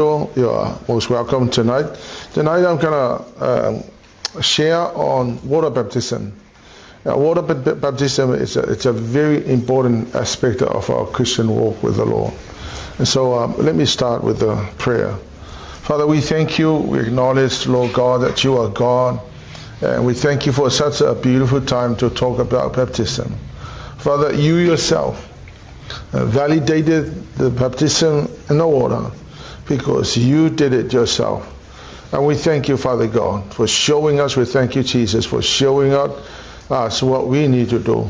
You are most welcome tonight. Tonight I'm going to share on water baptism. Water baptism is a very important aspect of our Christian walk with the Lord. And so let me start with the prayer. Father, we thank you. We acknowledge, Lord God, that you are God. And we thank you for such a beautiful time to talk about baptism. Father, you yourself validated the baptism in the water because you did it yourself. And we thank you, Father God, for showing us. We thank you, Jesus, for showing us what we need to do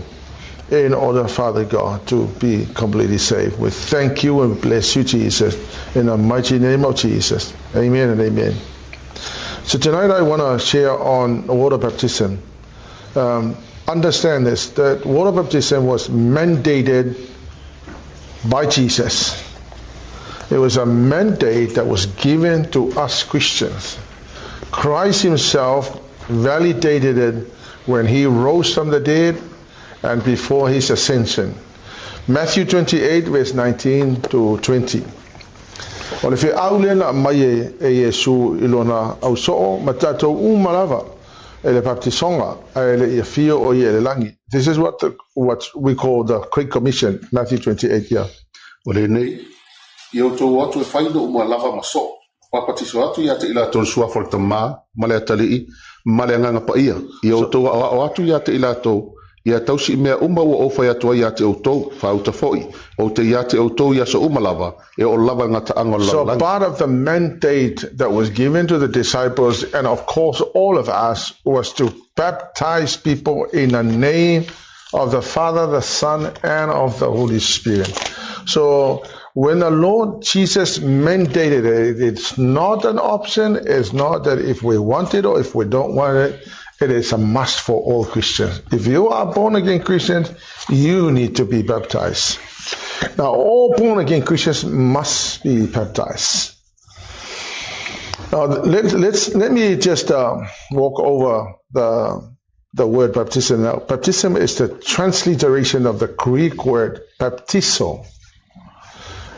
in order, Father God, to be completely saved. We thank you and bless you, Jesus, in the mighty name of Jesus. Amen and amen. So tonight I want to share on water baptism. Understand this, that water baptism was mandated by Jesus. It was a mandate that was given to us Christians. Christ himself validated it when he rose from the dead and before his ascension. Matthew 28 verse 19 to 20. O le fe aulena mai e Yesu ilona au soo matato umalava ele baptisonga ele ia fio o ia le langi. This is what we call the Great Commission, Matthew 28 here. O le nei Io to watu e whaino uma lava maso. Wapatiso atu ia te ila tonu sua forta ma le atali male nganga pa ia. Io to watu ia te ila to ia tausi mea uma ua ofa ia toa ia te autou whauta foi. O te ia te autou ia so uma lava e o lava ngata ango So langi. part of the mandate that was given to the disciples and of course all of us was to baptize people in the name of the Father, the Son, and of the Holy Spirit. So when the Lord Jesus mandated it, it's not an option. It's not that if we want it or if we don't want it. It is a must for all Christians. If you are born again Christians, you need to be baptized. Now, all born again Christians must be baptized. Now, let me just walk over the word baptism. Now, baptism is the transliteration of the Greek word baptizo.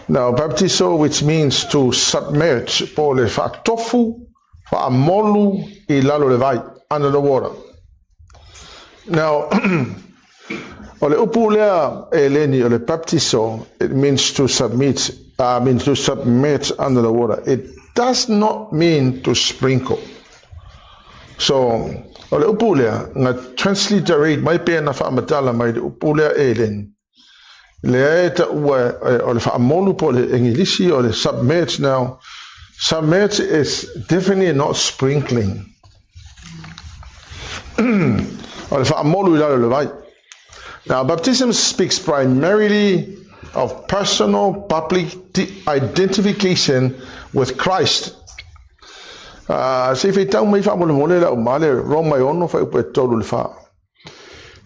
Now, baptizo, which means to submerge, po le whaatofu, whaamolu I lalo le vai, under the water. Now, o le upu lea e leni o le baptizo, it means to submit, means to submerge under the water. It does not mean to sprinkle. So, o le upu lea, nga transliterate mai pe na whaamatala mai le upu lea e leni. Le eta ua o le whaamolu po le Englisi o le submerge. Now, submerge is definitely not sprinkling. O le whaamolu I lalo le vai. Now, baptism speaks primarily of personal public identification with Christ. Se whi tau mai whaamolu mole la umale Roma I ono whai upe tolu le wha.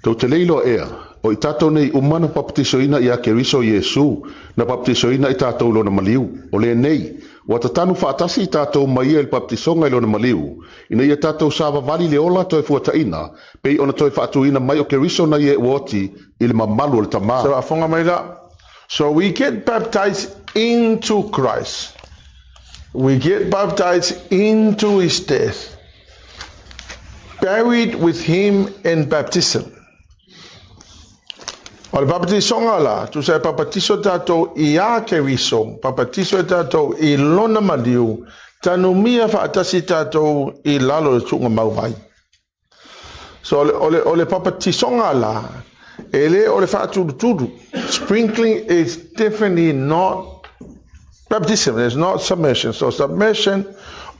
Tau te leilo ea. O I tātou nei umana baptisoina I a Keriso Yesu na baptisoina I tātou lona maliu. O le nei, wa tatanu whaatasi I tātou mai e le baptisonga I lona maliu. Ina I a tātou sāwa vali le ola toi fuataina, pei ona toi whaatuina mai o Keriso na I uoti I le mamalu o le tamā. So, afonga mai la. So we get baptized into Christ. We get baptized into his death. Buried with him in baptism. O le papatisonga la, tu sai papatiso tātou I a Keriso, papatiso tātou I lona maliu, tanu mia whaatasi tātou I lalo le tunga mauwai. So o le papatisonga la, ele o le whaaturu. Sprinkling is definitely not baptism, it's not submersion. So submersion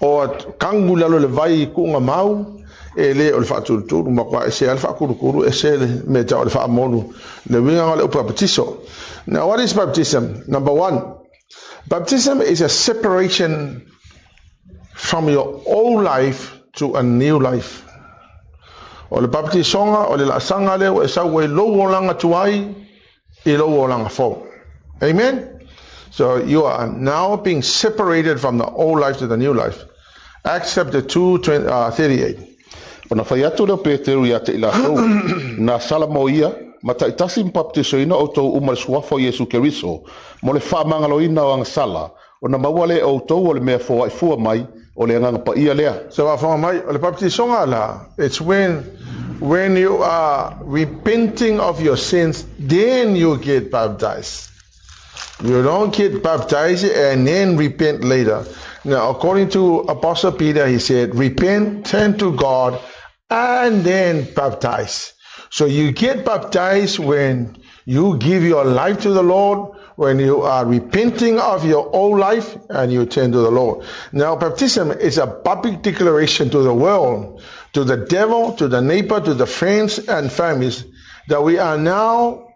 o kangu lalo le vai kunga mau, ele o le whaaturu, makwa ese al whaakurukuru, ese me tau le whaamonu, le winga le baptizo. Now what is baptism? Number one, baptism is a separation from your old life to a new life. O le baptisonga, o le laasanga le, o e sau e lo langa tuai, I lo langa fo. Amen? So you are now being separated from the old life to the new life. Acts chapter 2, 38. Ona whai atu leo Peteru ia te ila tau, na sala mo ia, ma taitasi mpaptisoina o tau umar suafo Yesu Keriso, mo le whaamangaloina o ang sala, O na maua le o tau o le mea fua fua mai o le nganga pa ia lea. So le baptisonga la, it's when you are repenting of your sins, then you get baptized. You don't get baptized and then repent later. Now, according to Apostle Peter, he said, repent, turn to God, and then baptize. So you get baptized when you give your life to the Lord, when you are repenting of your old life and you turn to the Lord. Now, baptism is a public declaration to the world, to the devil, to the neighbor, to the friends and families, that we are now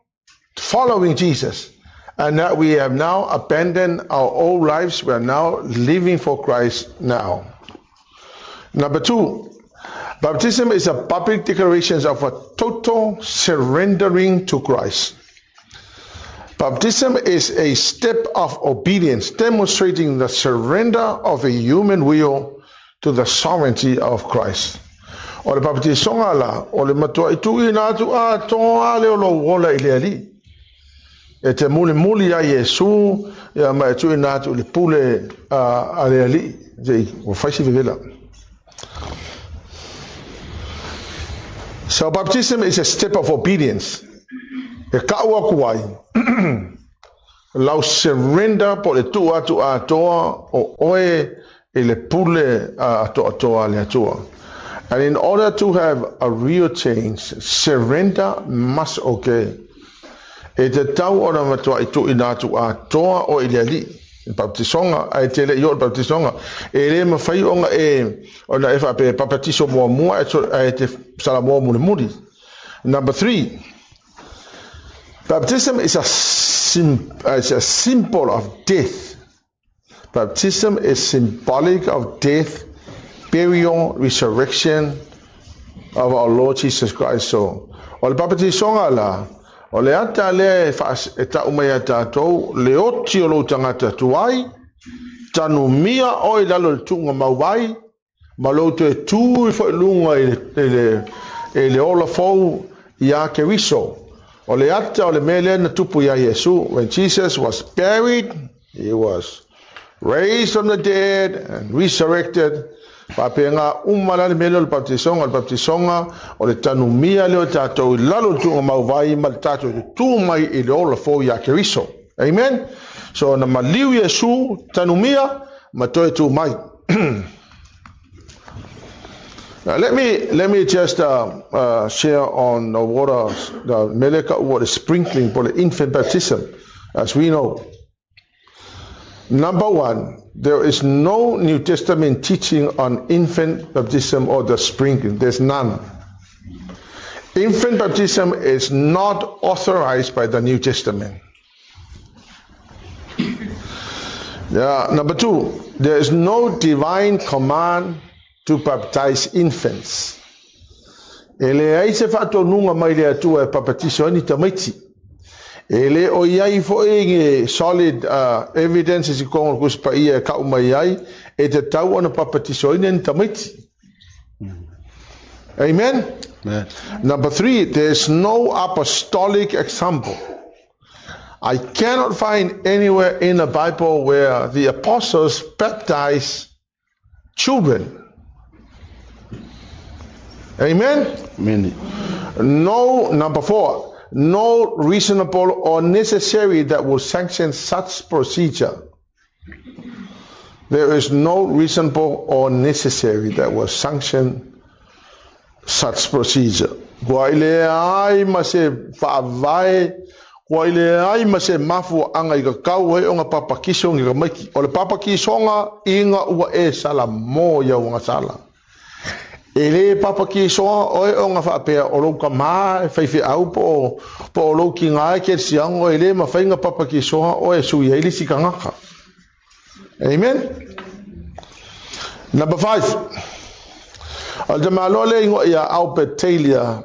following Jesus and that we have now abandoned our old lives. We are now living for Christ now. Number 2, baptism is a public declaration of a total surrendering to Christ. Baptism is a step of obedience, demonstrating the surrender of a human will to the sovereignty of Christ. O le baptisonga la, o le matua itu ina tu a toa le o lo wola ile ali. E te muli a Yesu, ya ma itu ina tu le pule a le ali. Jei, o faisi vivela. So baptism is a step of obedience. E kaua kuai. Lau surrender po le tua tu a toa o oe e le pule a toa le atua. And in order to have a real change, surrender must occur. E te tau o na matua i tu ina tu a toa o i le ali. Baptisonga, ai te le iol baptisonga. E le mawhai o nga o na e whape papatiso mua e te sala mua muli. Number 3. Baptism is a symbol of death. Baptism is symbolic of death, burial, resurrection of our Lord Jesus Christ. So, o le baptisonga la, o le ata le e ta umai ata tau, le oti o lo tangata tuai, tanu mia o i lalo le tunga mauai, ma lo te tu i fo lunga e le ola fau ia ke riso. O le ata o le mele na tupu ia Yesu, when Jesus was buried, he was raised from the dead and resurrected. Papenga umala le mele o le baptisonga o le tanumia le o tatou i lalo tunga mauvai ma le tatou i tu mai i le ola fau ia ke riso. Amen? So na maliu Yesu tanumia ma toi tu mai. Now, let me just share on the water, the meleka water sprinkling for the infant baptism, as we know. Number 1, there is no New Testament teaching on infant baptism or the sprinkling. There's none. Infant baptism is not authorized by the New Testament. Number 2, there is no divine command to baptize infants. Ele ai se fato nunga mai le atua e papatiso ani tamaiti. Ele o iai fo e solid evidence si kongo kuspa ia ka umai ai e te tau ana papatiso ani tamaiti. Amen? Amen. Number 3, there is no apostolic example. I cannot find anywhere in the Bible where the apostles baptized children. Amen? Amen. No, number 4, no reasonable or necessary that will sanction such procedure. There is no reasonable or necessary that will sanction such procedure. Waile ai ma se whaavai, waile ai ma se mafu anga i ka kau hei o ngā papakiso ngi ka maiki. O le papakisonga inga ua e sala mo ia unga sala. Ele papakisoa oe o ngā whaapea o louka maa e whaiwhi au po o louki ngā e kia siango ele ma whainga papakisoa oe sui heili si ka ngaka. Amen? Number 5. Al te malole ingo ia Albert Taylor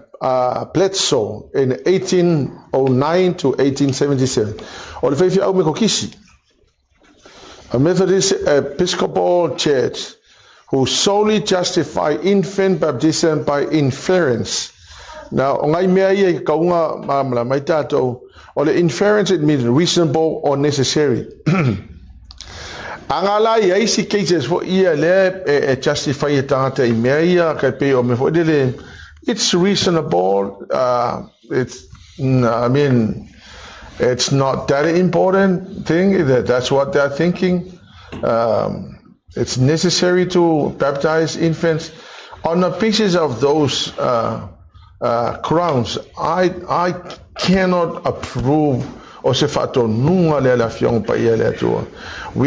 Bledsoe in 1809 to 1877. O le whaiwhi au me kokisi. A Methodist Episcopal Church who solely justify infant baptism by inference. Now, ngai mea ia kaunga mamala mai tatou, o le inference it means reasonable or necessary. Angala ia si cases for ia le justify tangata I meia ka pe o me fo dele. It's reasonable. I mean, it's not that important thing. That's what they're thinking. It's necessary to baptize infants. On the basis of those grounds, I cannot approve. We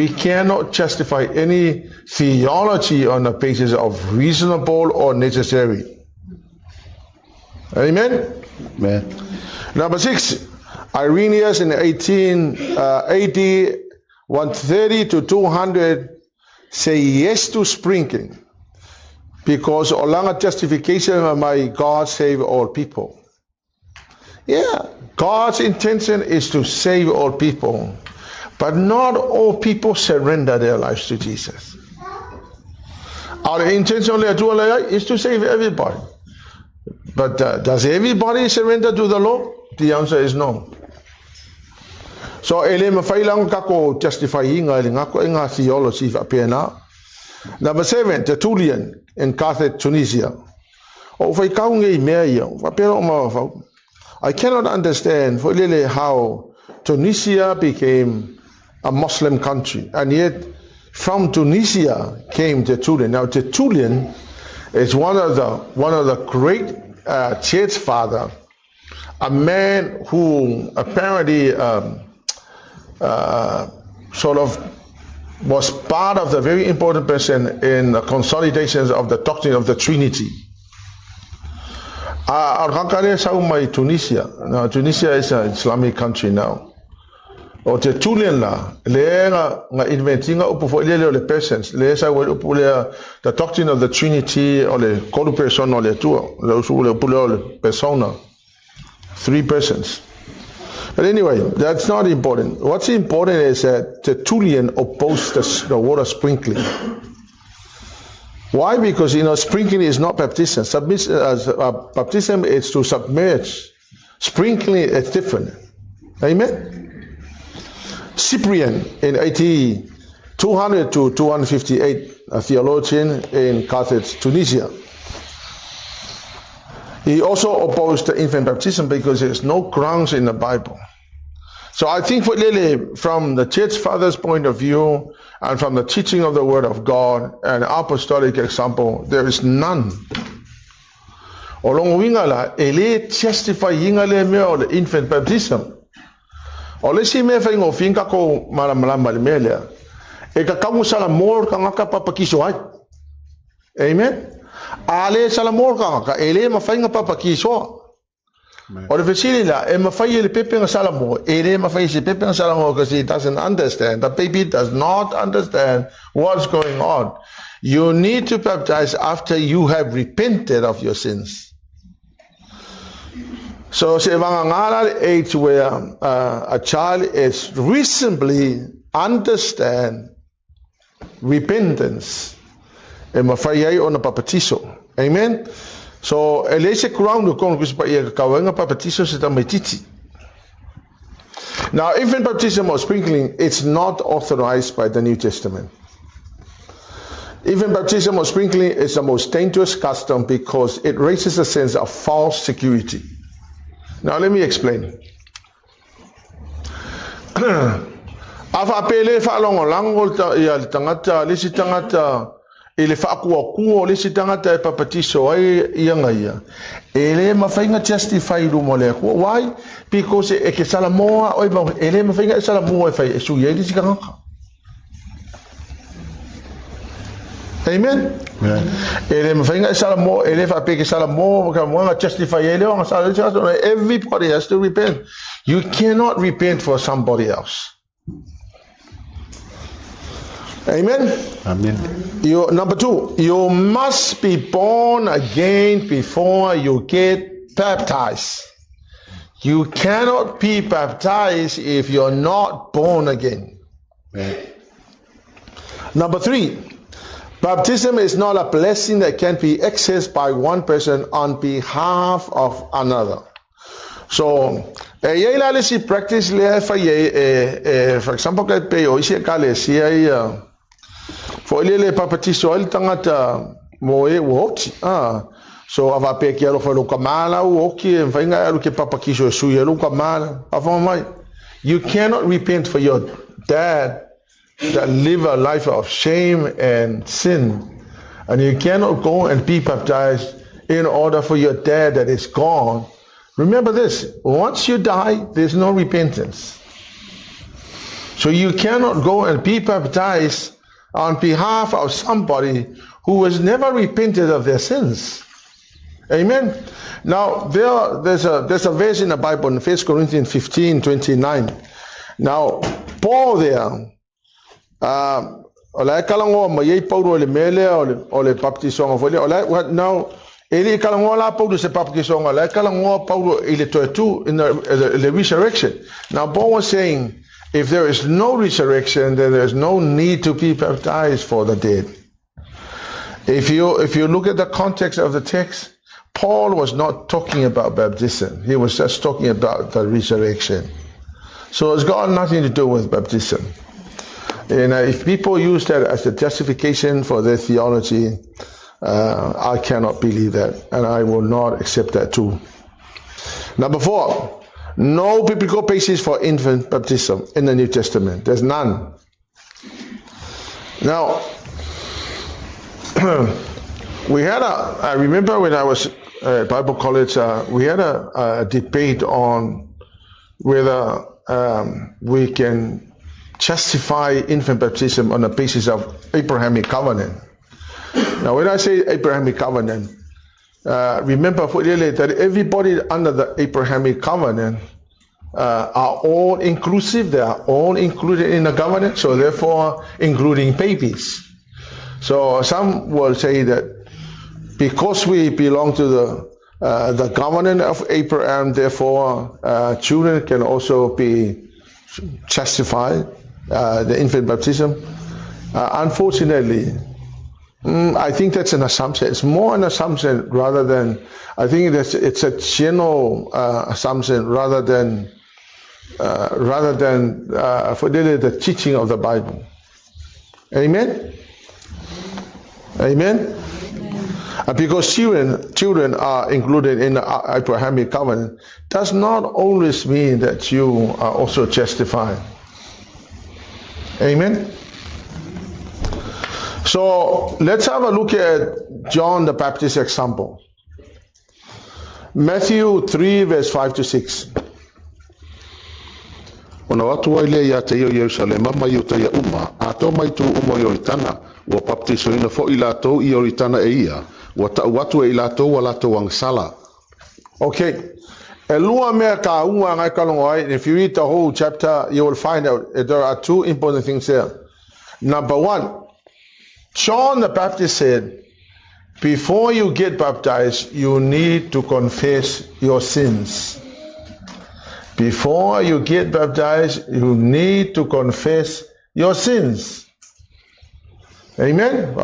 cannot justify any theology on the basis of reasonable or necessary. Amen? Amen. Number 6, Irenaeus in 18 AD 130 to 200 say yes to sprinkling because olanga justification of my God save all people. Yeah, God's intention is to save all people, but not all people surrender their lives to Jesus. Our intention is to save everybody. But does everybody surrender to the Lord? The answer is no. So ele mafailang kako justify inga ngako inga theology fa pena. Number 7, Tertullian in Carthage, Tunisia. O fai kaunge mea fa pero ma. I cannot understand for really how Tunisia became a Muslim country, and yet from Tunisia came Tertullian. Now Tertullian is one of the great church father, a man who apparently sort of was part of the very important person in the consolidations of the doctrine of the Trinity. Tunisia. Now, Tunisia is an Islamic country now. O Tertullian la, leera nga inventinga upo fo le persons, leesa wel upo the doctrine of the Trinity o le kolu person o le tuo, le usu le upo le persona, 3 persons. But anyway, that's not important. What's important is that Tertullian opposed the water sprinkling. Why? Because sprinkling is not baptism. Baptism is to submerge. Sprinkling is different. Amen. Cyprian in AD 200 to 258, a theologian in Carthage, Tunisia. He also opposed the infant baptism because there's no grounds in the Bible. So I think from the church fathers' point of view and from the teaching of the Word of God and apostolic example, there is none. Olong wingala ele justify yingale me o infant baptism. Ole si me fa ngo finka ko malamala mele. E ka kamu sala mor ka ngaka papakiso ai. Amen. Ale sala mor ka ele ma fa nga papakiso. Or if it's because he doesn't understand. The baby does not understand what's going on. You need to baptize after you have repented of your sins. So age where a child is reasonably understand repentance. Amen. So, now, infant baptism or sprinkling, it's not authorized by the New Testament. Infant baptism or sprinkling is the most dangerous custom because it raises a sense of false security. Now, let me explain. Ele fa kuo le sitangata e papatiso ai ianga ia. Ele mafainga justify lu mole. Why? Because e ke sala moa oi ba ele mafainga sala moa e fai e su ye di sikanga. Amen. Ele mafainga sala moa ele fa pe ke sala moa ka moa justify ele o sala everybody has to repent. You cannot repent for somebody else. Amen. Amen. Number 2, you must be born again before you get baptized. You cannot be baptized if you're not born again. Amen. Number 3, baptism is not a blessing that can be accessed by one person on behalf of another. So, practice for example, Fo le papatiso il tangata mo e woki. So ava pe ki alo fa lo kamala woki e fainga alo ke papakiso e sui alo kamala. Ava mai. You cannot repent for your dad that live a life of shame and sin. And you cannot go and be baptized in order for your dad that is gone. Remember this, once you die, there's no repentance. So you cannot go and be baptized on behalf of somebody who has never repented of their sins. Amen. Now there's a verse in the Bible in 1 Corinthians 15:29. Now Paul there, olai kalango mai Paulo le mele ole baptisong of olai now eli kalango la Paulo se baptisong olai kalango Paulo ile to in the resurrection. Now Paul was saying, if there is no resurrection, then there is no need to be baptized for the dead. If you look at the context of the text, Paul was not talking about baptism. He was just talking about the resurrection. So it's got nothing to do with baptism. And if people use that as a justification for their theology, I cannot believe that, and I will not accept that too. Number 4, no biblical basis for infant baptism in the New Testament. There's none. Now, I remember when I was at Bible college, we had a debate on whether we can justify infant baptism on the basis of Abrahamic covenant. Now, when I say Abrahamic covenant, remember that everybody under the Abrahamic covenant are all inclusive. They are all included in the covenant, so therefore including babies. So some will say that because we belong to the covenant of Abraham, therefore children can also be justified, the infant baptism. Unfortunately, I think that's an assumption. It's more an assumption rather than, I think it's a general assumption rather than for the teaching of the Bible. Amen? Amen? Because children are included in the Abrahamic covenant does not always mean that you are also justified. Amen? So let's have a look at John the Baptist example. Matthew 3 verse 5 to 6. Ona watu wa ile ya te Yerusalem mai o te uma ato mai tu umo yoritana wa baptiso ina fo ila to yoritana e ia wa ta watu e ila to wala to wang sala. Okay. Elua mea ka unga ngai kalongoi. If you read the whole chapter, you will find out there are two important things here. Number 1, John the Baptist said, before you get baptized, you need to confess your sins. Before you get baptized, you need to confess your sins. Amen? I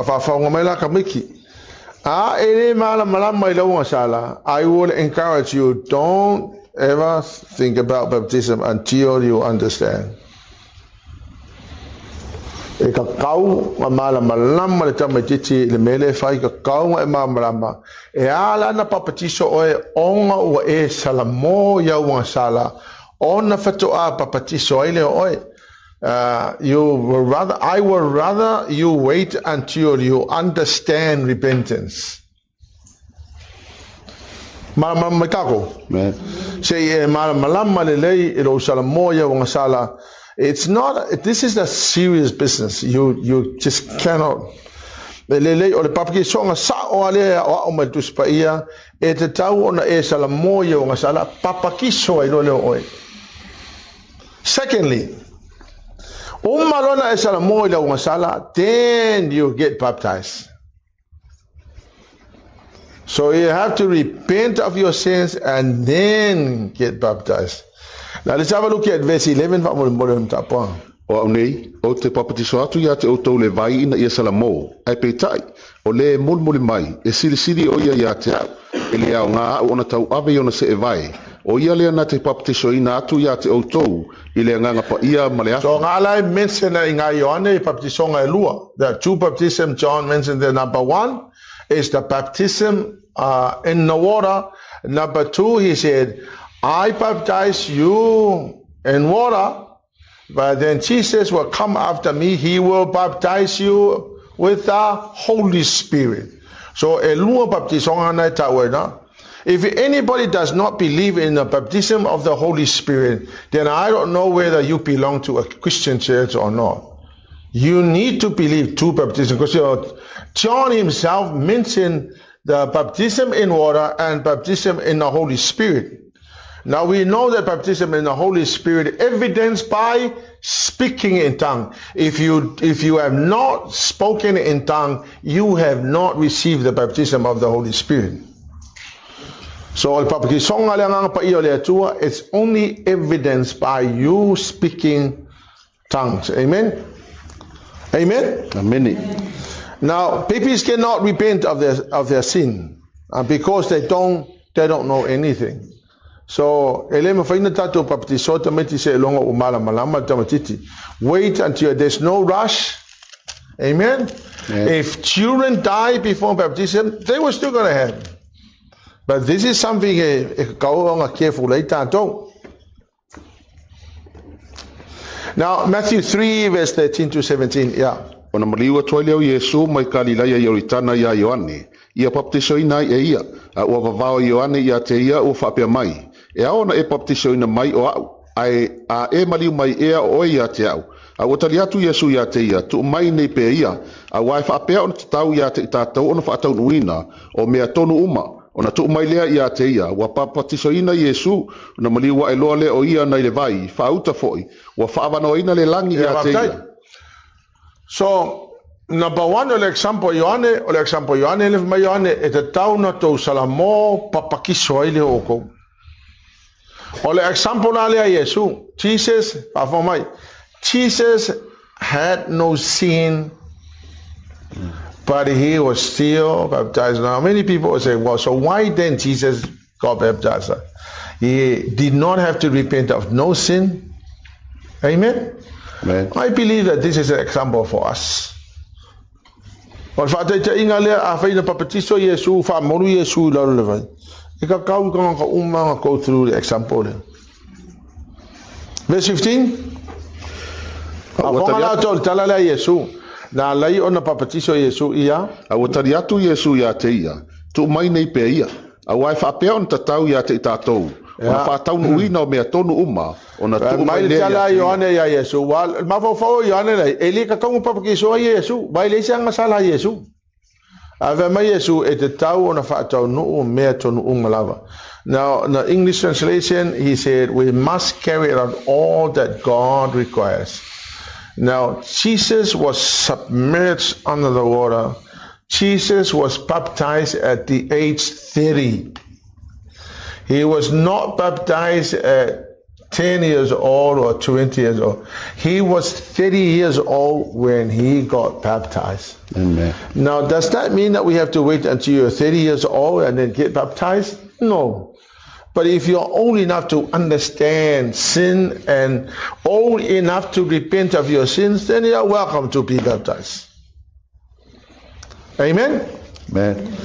will encourage you, don't ever think about baptism until you understand. E ka kau ma malama le tamatiti le mele fai ka kau e malama e ala na papatiso oe onga ua e salamo ya ua sala ona fatoa papatiso ile oe I would rather you wait until you understand repentance. Malama kako say malama le lei ilo salamo ya ua sala. It's not. This is a serious business. You just cannot. Lele o le papaki songa sa o ale o me tuspaia e te tau ona e sala moia o ngasala papaki so e lole oi. Secondly, malona e sala moia o ngasala, then you get baptized. So you have to repent of your sins and then get baptized. Now let's have a look at verse 11 va mo tapa. O nei o te papatiso atu ia te o le vai ina ia salamo ai petai o le mulmuli mai e sirisiri o ia te au e le au ngā ona tau ave ona se e vai O ia lea na te baptiso ina atu ia te outou I le nganga pa ia ma le afu. So ngalai mention in Ioane baptisonga elua. There are two baptisms John mentioned there. Number one is the baptism in the water. Number two, he said, I baptize you in water, but then Jesus will come after me. He will baptize you with the Holy Spirit. So elua baptisonga na tawena. If anybody does not believe in the baptism of the Holy Spirit, then I don't know whether you belong to a Christian church or not. You need to believe two baptisms, because John himself mentioned the baptism in water and baptism in the Holy Spirit. Now we know that baptism in the Holy Spirit evidenced by speaking in tongue. If you have not spoken in tongue, you have not received the baptism of the Holy Spirit. So it's only evidenced by you speaking tongues. Amen? Amen? Amen. Now, babies cannot repent of their sin because they don't know anything. So, wait until there's no rush. Amen? Yeah. If children die before baptism, they were still going to heaven. But this is something careful later. Now, Matthew 3, verse 13 to 17. Yeah. Ona maliwa toileo Yesu mai Galilaya Yoritana ya Yohane. Ia baptiso ina ia. A ua vavao Yohane ia te ia o whapea mai. E aona e baptiso ina mai o au. A e maliu mai ea o ia te au. A otali atu Yesu ia te ia. Tu mai nei pe ia. A wai whapea ona te tau ia te itatau ona whaatau nuina. O mea tonu uma. Ona tu mai lea ia te ia. Wa baptiso ina Yesu. Ona maliu wa eloa le o ia nei le vai. Whauta foi. Wa whaavano ina le langi ia te ia. So, number one, o le example Ioane le mai Ioane e te tau na tau salamo papakiso ai le oko. O le example na lea Yesu, Jesus had no sin, but he was still baptized. Now, many people will say, well, so why then Jesus got baptized? He did not have to repent of no sin. Amen? Amen. I believe that this is an example for us. O whātai te inga lea a whaina papatiso Yesu, whamoru Yesu lau le vai. E ka kau ka umanga go through the example lea. Verse 15. A whangala tō tala lea Yesu. Na lai o na papatiso Yesu ia. A watari atu Yesu ia te ia. Tu mai nei pe ia. A wai whapea on tatau ia te tātou. Ona whātau nuina o mea tonu uma. Ona tu mai lea tala Ioane ia Yesu. Mawhawhau Ioane lai. E li ka kaungu papakiso a Yesu. Mai le sianga sala Yesu. Ave mai Yesu e te tau ona whaatau nuu mea tonu uma lava. Now, in the English translation, he said, we must carry out all that God requires. Now, Jesus was submerged under the water. Jesus was baptized at the age 30. He was not baptized at 10 years old or 20 years old. He was 30 years old when he got baptized. Amen. Now, does that mean that we have to wait until you're 30 years old and then get baptized? No. But if you're old enough to understand sin and old enough to repent of your sins, then you're welcome to be baptized. Amen? Amen.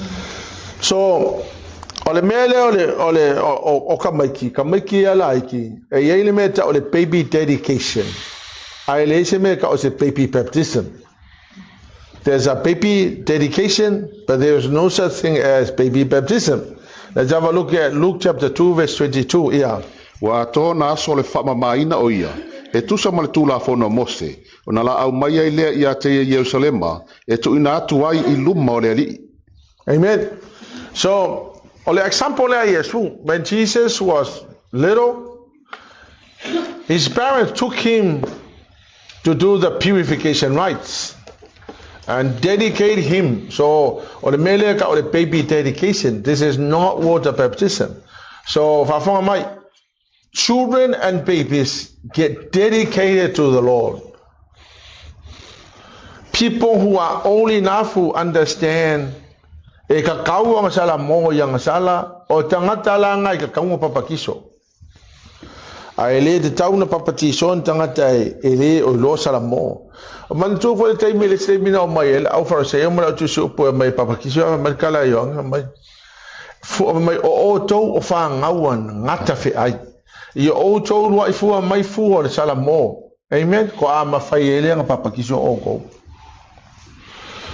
So, ole mele o kamaiki ala iki. E yele me ta ole baby dedication. Ai le se me ka o se baby baptism. There's a baby dedication, but there's no such thing as baby baptism. Let's have a look at Luke chapter 2 verse 22. Yeah. Wa to na so le whamamaina o ia. E tusa ma le tūla whono Mose. O na la au mai ai lea ia te Yerusalema. E tu ina atu ai I luma o le ali. Amen. So, ole example lea Yesu. When Jesus was little, his parents took him to do the purification rites and dedicate him. So, or the baby dedication. This is not water baptism. So, children and babies get dedicated to the Lord. People who are old enough who understand e ka kau ang sala mo yang sala o tangata lang ay ka kau papakiso. ai le te tau na papatison tangata e le o lo salamo o man tu fo te mi le se mi na mai el au fara se mo tu su po mai papakiso mai kala yo mai fu mai o to o fa ngawan ngata fe ai i o to wa fu mai fu o salamo amen ko ama fa ele nga papakiso o ko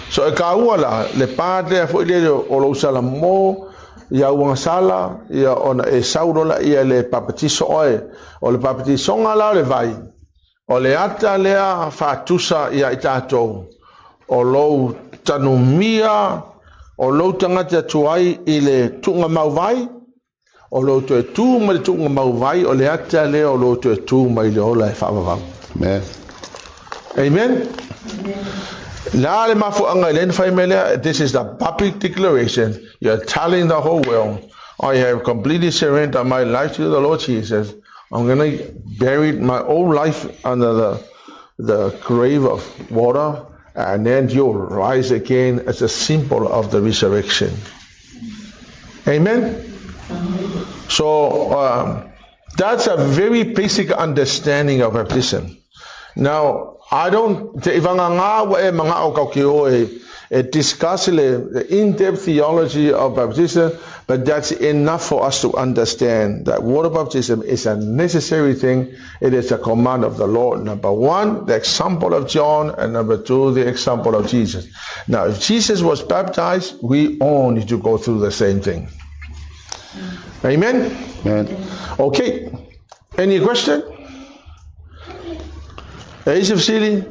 so e ka wala le padre fo le o lo salamo ia uang sala ia ona e saurola ia le papatiso oe o le papatiso ngala le vai o le ata lea fatusa ia itato o lo tanumia o lo tangata tuai i le tunga mau vai o lo to tu ma le tunga mau vai o le ata lea o lo to tu mai le ola e whaavavang Amen. Amen. La le mafu anga len family, this is the public declaration. You're telling the whole world, I have completely surrendered my life to the Lord Jesus. I'm going to bury my whole life under the grave of water, and then you'll rise again as a symbol of the resurrection. Amen? So that's a very basic understanding of baptism. Now, I don't discuss the in-depth theology of baptism, but that's enough for us to understand that water baptism is a necessary thing. It is a command of the Lord. Number one, the example of John, and number two, the example of Jesus. Now, if Jesus was baptized, we all need to go through the same thing. Amen? Amen. Okay. Any question? Eisi fasili.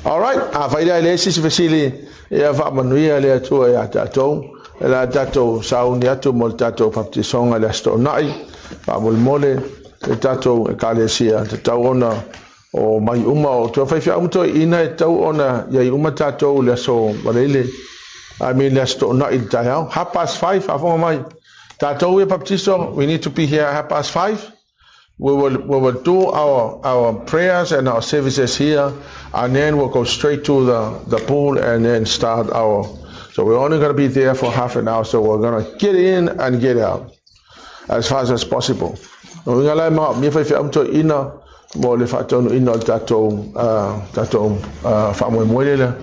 All right. Faida ile eisi fasili ya fa manuia le tu ya tato la tato sauni atu mol tato baptisonga le sto nai fa mol mole tato kalesia tato ona o mai uma o to fa fa umto ina tau ona ya uma tato le so malele I mean le sto nai tau 5:30 afo mai tato we baptiso we need to be here 5:30. We will do our prayers and our services here, and then we'll go straight to the pool and then start our. So we're only going to be there for half an hour, so we're going to get in and get out as fast as possible. We're going to let me if I'm to ina mo le faton ina tato famwe moile